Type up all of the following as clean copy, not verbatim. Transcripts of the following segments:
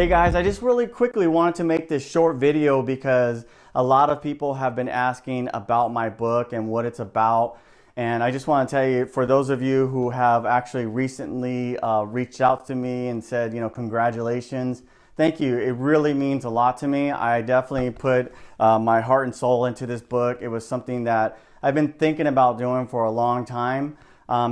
Hey guys, I just really quickly wanted to make this short video because a lot of people have been asking about my book and what it's about. And I just want to tell you, for those of you who have actually recently reached out to me and said, congratulations, thank you. It really means a lot to me. I definitely put my heart and soul into this book. It was something that I've been thinking about doing for a long time.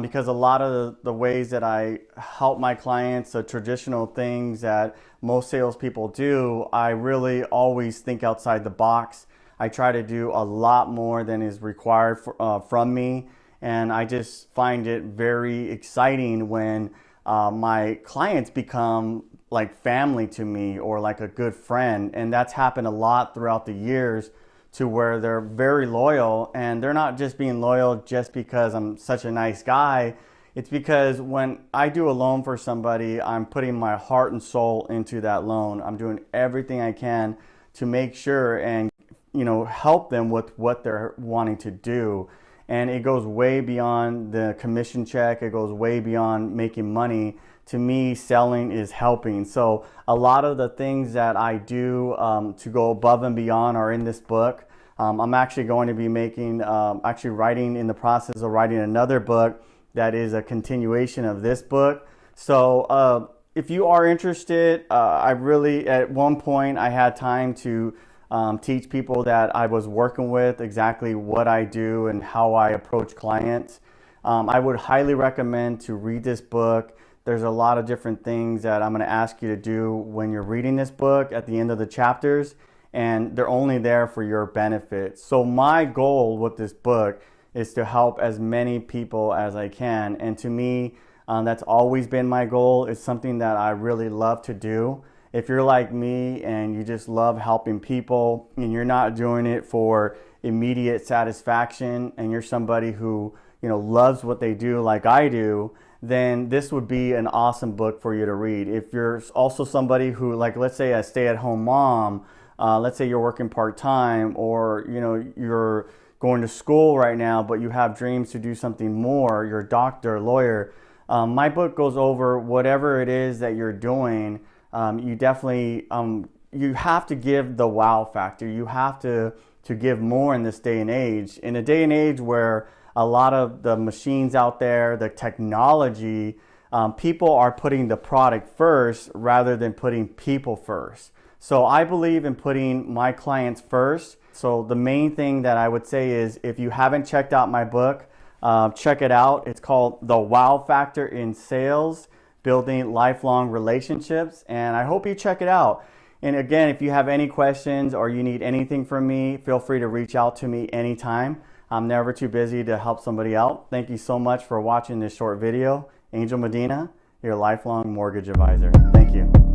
Because a lot of the ways that I help my clients, the traditional things that most salespeople do, I really always think outside the box. I try to do a lot more than is required from me, and I just find it very exciting when my clients become like family to me or like a good friend, and that's happened a lot throughout the years, to where they're very loyal, and they're not just being loyal just because I'm such a nice guy. It's because when I do a loan for somebody, I'm putting my heart and soul into that loan. I'm doing everything I can to make sure and help them with what they're wanting to do. And it goes way beyond the commission check. It goes way beyond making money. To me, selling is helping. So a lot of the things that I do to go above and beyond are in this book. I'm actually going to be writing in the process of writing another book that is a continuation of this book. So if you are interested, I really, at one point I had time to teach people that I was working with exactly what I do and how I approach clients. I would highly recommend to read this book. There's a lot of different things that I'm going to ask you to do when you're reading this book at the end of the chapters, and they're only there for your benefit. So my goal with this book is to help as many people as I can, and to me, that's always been my goal. It's something that I really love to do. If you're like me and you just love helping people and you're not doing it for immediate satisfaction, and you're somebody who loves what they do like I do, then this would be an awesome book for you to read. If you're also somebody who, like, let's say a stay-at-home mom, let's say you're working part-time, or you're going to school right now but you have dreams to do something more, you're a doctor, lawyer, my book goes over whatever it is that you're doing. You definitely you have to give the wow factor. You have to give more in this day and age, in a day and age where a lot of the machines out there, the technology, people are putting the product first rather than putting people first. So I believe in putting my clients first. So the main thing that I would say is, if you haven't checked out my book, check it out. It's called The Wow Factor in Sales: Building Lifelong Relationships, and I hope you check it out. And again, if you have any questions or you need anything from me, feel free to reach out to me anytime. I'm never too busy to help somebody out. Thank you so much for watching this short video. Angel Medina, your lifelong mortgage advisor. Thank you.